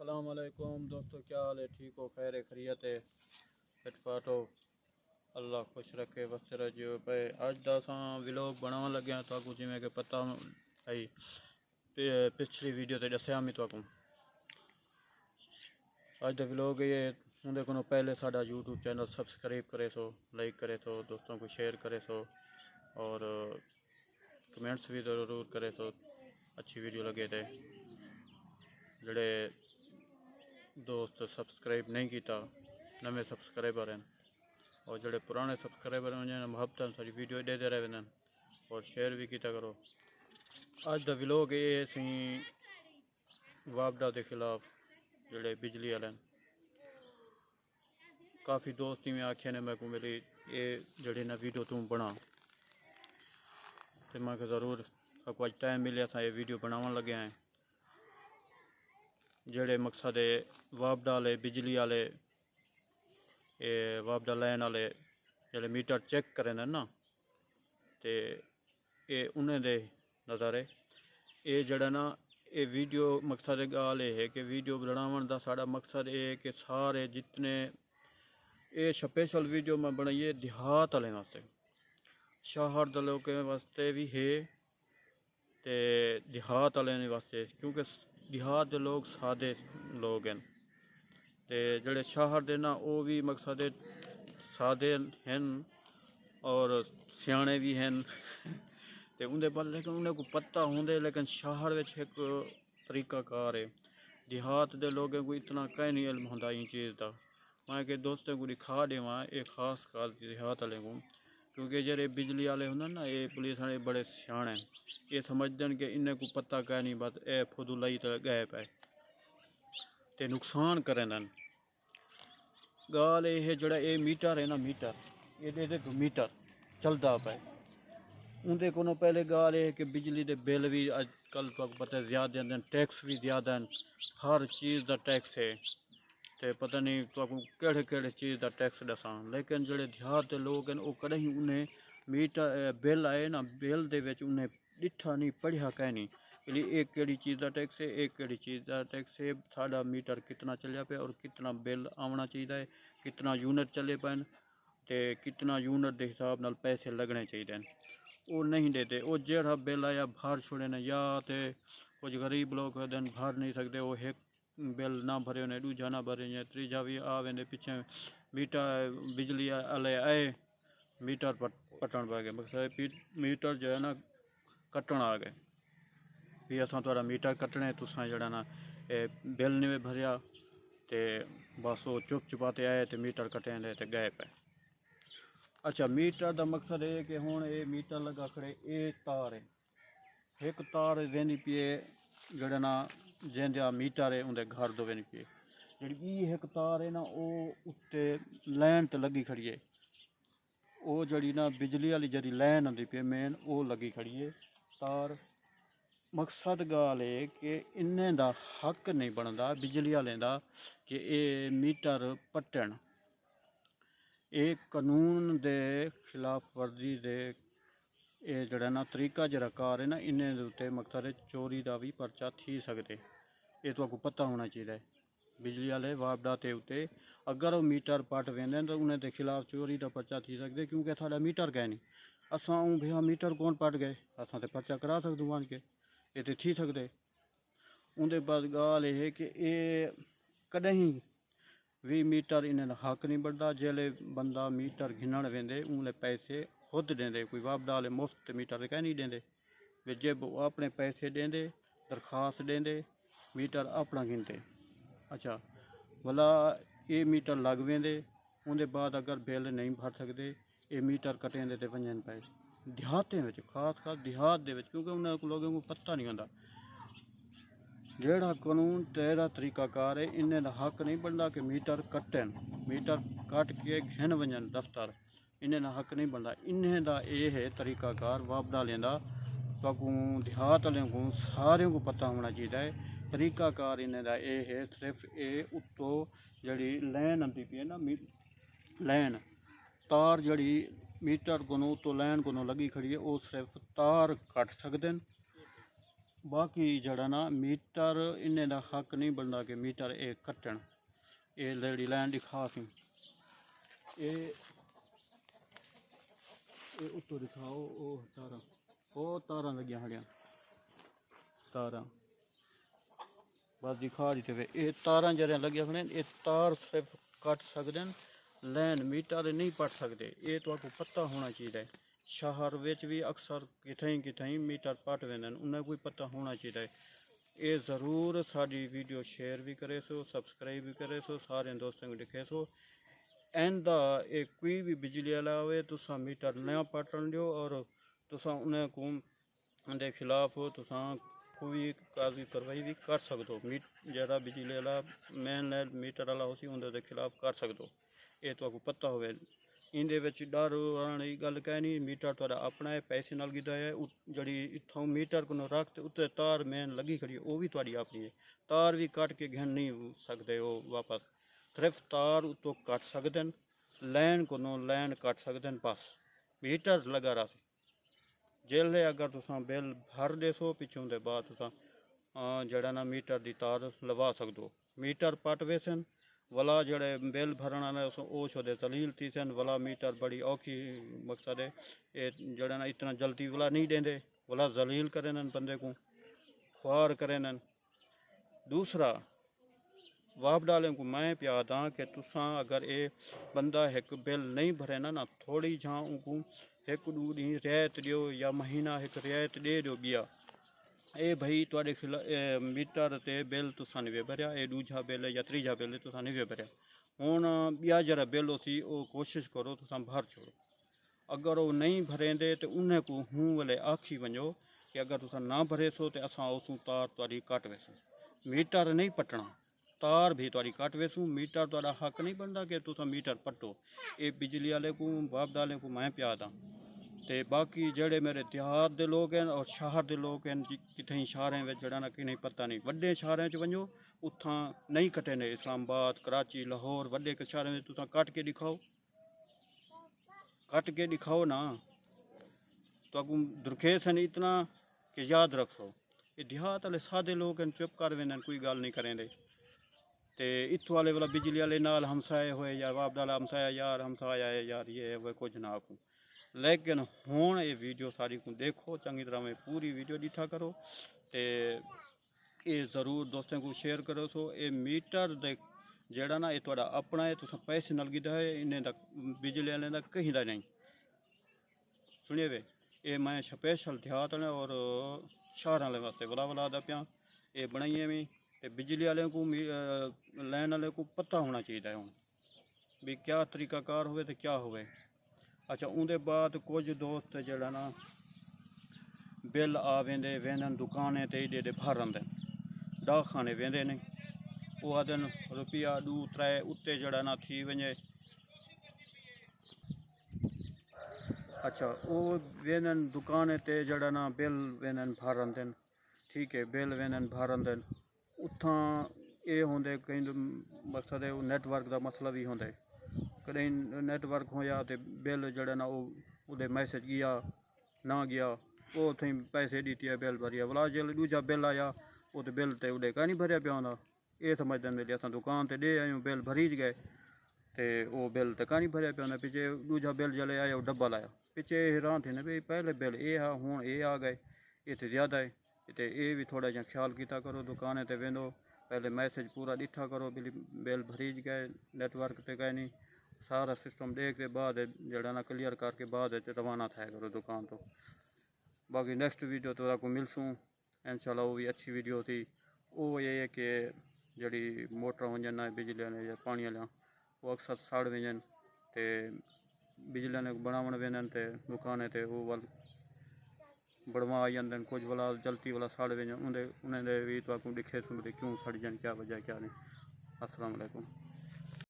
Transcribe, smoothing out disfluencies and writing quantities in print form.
अस्सलाम वालेकुम दोस्तों, क्या हाल है? ठीक हो? खैर खैरियत है? फिटफाट हो? अल्लाह खुश रखे बस रजियो पे। अज दा असां व्लॉग बनावन लगे हैं। तो जिमें कि पता है पिछली वीडियो ते दस्या मैं तो अज दा व्लॉग ये उनके को पहले साडा यूट्यूब चैनल सब्सक्राइब करे सो, लाइक करे सो, दोस्तों को शेयर करे सो और कमेंट्स भी ज़रूर करे सो। अच्छी वीडियो लगे थे। जड़े दोस्त सब्सक्राइब नहीं किया नवे सब्सक्राइबर हैं और जड़े पुराने सब्सक्राइबर हैं उन्हें मुहब्बत सारी वीडियो देते रहे और शेयर भी किया करो। अज का व्लॉग ये सी वापडा के खिलाफ जड़े बिजली वाले काफ़ी दोस्त ही में आखे ने मैं को मेरी ये जड़ी ना वीडियो तू बना तो मैं ज़रूर आपको अज टाइम मिले अस ये वीडियो बनावन लगे हैं। जड़े मकसद वापडा वाले बिजली वाले वापडा लैन वाले जड़े मीटर चेक करें ना तो ये उन्हें दे नज़ारे ये जड़ा ना ये वीडियो मकसद गाल है कि वीडियो बनावन का साड़ा मकसद ये है कि सारे जितने ये स्पेशल वीडियो मैं बनाइए देहात वाले वास्ते, शहर के लोगों वास्ते भी है तो देहात वाले वास्ते, क्योंकि देहात के लोग सादे लोग हैं तो जड़े शहर के ना वो भी मकसद सादे हैं और सियाने भी हैं तो उनके पर लेकिन उन्हें को पता होंगे। लेकिन शहर में एक तरीकाकार है, देहात के लोगों को इतना कहीं नहीं इल्म होता इन चीज़ का। मैं के दोस्तों को दिखा देवा एक खास कार देहात वाले को, क्योंकि जड़े बिजली वाले होंगे ना ये पुलिस वाले बड़े सियाने ये समझते हैं कि इन्हें को पता कह नहीं बस ए फुदुलाई तो गए पे ते नुकसान करें। गाल ये जड़ा ये मीटर है ना मीटर ये मीटर चलता पे उनके को पहले गाल है कि बिजली के बिल भी अजकल तो पता ज़्यादा हैं, टैक्स भी ज़्यादा हैं, हर चीज़ का टैक्स है तो पता नहीं तो केड़े केड़े चीज़ का टैक्स दसा। लेकिन जोड़े देहात के लोग हैं वो कदें उन्हें मीटर बिल आए ना बिल के उन्हें डिठा नहीं पढ़िया कह नहीं एक केड़ी चीज़ का टैक्स है एक केड़ी चीज़ का टैक्स है, साड़ा मीटर कितना चलिया पे और कितना बिल आना चाहिए, कितना यूनिट चले पे तो कितना यूनिट के हिसाब नाल पैसे लगने चाहिए वो नहीं देते। वो जेड़ा बिल आया भर छोड़े ने या तो कुछ गरीब लोग दिन भर नहीं सकते वो एक बिल ना भरे उन्हें दूजा ना भरे तीजा भी आ वेंदे पिछे मीटर बिजली वाले आए मीटर पटन पै गए मकसद मीटर जो है ना कट्टन आ गए भी असा थोड़ा मीटर कट्टने तुसा जड़ा ना बिल नहीं भरिया तो बस वो चुप चुपाते आए तो मीटर कटे तो गए पे। अच्छा मीटर का मकसद है कि हुण ये मीटर लगा खड़े ये तार है एक तार वेंदी पी जड़ा ना जिंदा मीटर है उनके घर दो वेंदी पी जी एक तार है ना वो उत्ते लैन ते लगी खड़ी है वो जड़ी ना बिजली वाली जी लैन आती पी मेन वो लगी खड़ी है तार। मकसद गाल है कि इन्हें दा हक नहीं बनता बिजली वाले का कि ये मीटर पट्टन एक कानून के खिलाफ वर्जी दे ये जड़ा ना तरीका जरा कार है ना इन्हें उत्ते मकसद चोरी का भी परचा थी सकते ये तो आपको पता होना चाहिए। बिजली वाले वापडा के उत्ते अगर वो मीटर पट वेंदे तो उन्हें खिलाफ चोरी का परचा थी सकते, क्योंकि साढ़ा मीटर कह नहीं असा भैया मीटर कौन पट गए असा तो परचा करा सकते मान के ये तो थी सकते। उनके बाद गाल है कि ये कहीं भी मीटर इन्हें हक नहीं बनता जेले बंदा मीटर घिनण वेंदे उन्हें पैसे खुद देंदे कोई वापडा वाले मुफ्त मीटर कह नहीं देंदे वे जब अपने पैसे देंदे दरखास्त देंदे मीटर अपना गिनते। अच्छा भला ये मीटर लग वेंदे उनके बाद अगर बिल नहीं भर सकते ये मीटर कटेंदे तो वंजन पैसे देहातें खास देहात दे क्योंकि उन्हें लोगों को पता नहीं होता जेड़ा कानून तेरा तरीकाकार है इन्हें हक नहीं बनता कि मीटर कटन मीटर कट के घिन वंजन दफ्तर इन्हें हक नहीं बनता। इन्हें दा ये है तरीकाकार वापडा लेंदा तो देहात वाले को सारे को पता होना चाहिए तरीकाकार इन्हें दा ये है। सिर्फ ये उत्तों जड़ी लैन आती पी है ना लैन तार जड़ी मीटर को उत्तों लैन को लगी खड़ी है वो सिर्फ तार कट सकते हैं बाकी जड़ा ना मीटर इन्ने दा हक नहीं बनता कि मीटर ये कट्टन। ये लेडी लैन दिखा सी ये उत्तों दिखाओ वो तारा लगिया खड़िया तारा बस दिखा दी थे ये तारा जरिया लगिया खड़े ये तार सिर्फ कट सकते हैं लैन मीटर नहीं पट सकते। ये तो आपको पता होना चाहिए। शहर विच भी अक्सर कितें मीटर पट वेंदे उन्हें कोई पता होना चाहिए। ये ज़रूर साड़ी वीडियो शेयर भी करे सो सब्सक्राइब भी करे सो सारे दोस्तों को दिखे सो एंदा ये कोई भी बिजली वाला हो तुसा मीटर नया पटन दो और तुसा उन्हें को उनके खिलाफ तुसा कोई कागजी कार्रवाई भी कर सकते हो। जरा बिजली वाला मेन लैन मीटर वाला उसी उनके खिलाफ कर सकते हो। ये तो आपको पता हो इंदे डर आने की गल कह नहीं मीटर थोड़ा अपना है पैसे नाल गिदा है जड़ी इतों मीटर को रख उत्ते तार मेन लगी खड़ी है वो भी थोड़ी अपनी है तार भी कट के घन नहीं सकते वो वापस सिर्फ तार उतो कट सकते हैं लैन को लैन कट सकते हैं बस मीटर लगा रहा जेल्ले अगर तुसा बिल भर देसो पिछों दे बाद तुसा जड़ा ना मीटर की तार लवा सकते हो। मीटर पट वेसन वाला जड़े बिल भरन आने वो छोड़े दलील थी सन वाला मीटर बड़ी औखी मकसद है ये जड़ा ना इतना जल्दी वाला नहीं देंदे वाला जलील करें बंदे को ख्वार करें। दूसरा वाप डालें को मैं प्या दा कि तुसा अगर ये बंदा एक बिल नहीं भरे ना थोड़ी जहाँ उनको एक दू डी रियायत दियो या महीना एक रियायत दे दो बिया ये भाई थोड़े खिला मीटर ते बिल तुसा नहीं वे भरिया ये दूजा बिल या तीजा बिल तुसा नहीं वे भरिया हूँ बिया जरा बिल उसी वो कोशिश करो तुसा भर छोड़ो। अगर वो नहीं भरेंदे तो उन्हें को हूँ वाले आखी वजो कि अगर तुसा ना भरे सो तो असा उसू तार तारी कट वेसू मीटर नहीं पटना तार भी तारी कट वेसू मीटर तारा हक नहीं बनता कि तुसा मीटर पटो। ये बिजली वाले को बाप डाले को मैं प्या दा ते बाकी जड़े मेरे देहात के लोग हैं और शहर के लोग हैं कितें शहरें में जड़ा ना कि नहीं पता नहीं वड्डे शहरें च वजो उथा नहीं कटे ने इस्लामाबाद कराची लाहौर वड्डे शहरें में तुसा कट के दिखाओ ना तो अगू दुर्खेसन इतना कि याद रखो ये देहात वाले सादे लोग हैं चुप कर वेंदे कोई गल नहीं करेंदे ते इत्थों वाले वाला बिजली वाले नाल हमसाए हुए या बाप डाला हमसाया यार हमसाया है यार ये वह कुछ ना आखूँ लेकिन हुण ये वीडियो सारी को देखो चंगी तरह में पूरी वीडियो डिठा करो ते ये ज़रूर दोस्तों को शेयर करो सो ये मीटर दे जेड़ा ना ये थोड़ा अपना है तुस पैसे नाल गिदा है इन्हें दा बिजली वाले दा कहीं दा नहीं सुनिए वे ये मैं स्पेशल देहात वाले और शहर वाले वास्ते वाला दा पिया ये बनाइए भी ते बिजली वाले को लैन वाले को पता होना चाहिए हूँ भी क्या तरीकाकार होवे तो क्या होवे। अच्छा उनके बाद कुछ दोस्त जड़ा ना बिल आ वेंदे वेंदन दुकानें ते एडे भर आंदे डाकखाने वेंदे ने वो आदन रुपया 2-3 उत्ते जड़ा ना थी वजे। अच्छा वो वेंदन दुकानें ते जड़ा ना बिल वेंदन भर आंदे ठीक है बिल वेंदन भर आंदे उथा ये होंदे कहीं मकसद है नेटवर्क का मसला भी होंदे कहीं नेटवर्क होया तो बिल जड़ा ना वो मैसेज गया ना गया वो थी पैसे दी बिल भरिया वाला जो दूजा बिल आया वो तो बिल तो उड़े का नहीं भरिया पिया होंदा ये समझते हैं अस दुकान से दे आयूँ बिल भरी गए तो वो बिल तो का नहीं भरिया पिया होंदा पिछे दूजा बिल जले आया वो डब्बा लाया पिछे हैरान थे ना भाई पहले बिल ये हाँ हूँ ये आ गए ये तो ज़्यादा है तो ये भी थोड़ा जहा ख्याल किया करो दुकान ते वेंदो पहले मैसेज पूरा डिठा करो बिल भरी गए नेटवर्क ते गए नहीं सारा सिस्टम देख के बाद जड़ा ना क्लियर करके बाद रवाना था करो दुकान तो। बाकी नेक्स्ट वीडियो तो आपको मिलसूँ इंशाल्लाह वो भी अच्छी वीडियो थी वो ये है कि जड़ी मोटर वजन ना बिजली ने या पानी वाले वो अक्सर सड़ वजन तो बिजली ने बनावन वेंदन तो दुकानें तो वो वाल बड़वा आई जाते कुछ वाला जल्दी वाला सड़ वजन उन्हें भी तो आपको दिखे सुनते क्यों सड़ जान क्या वजह क्या नहीं। अस्सलाम वालेकुम।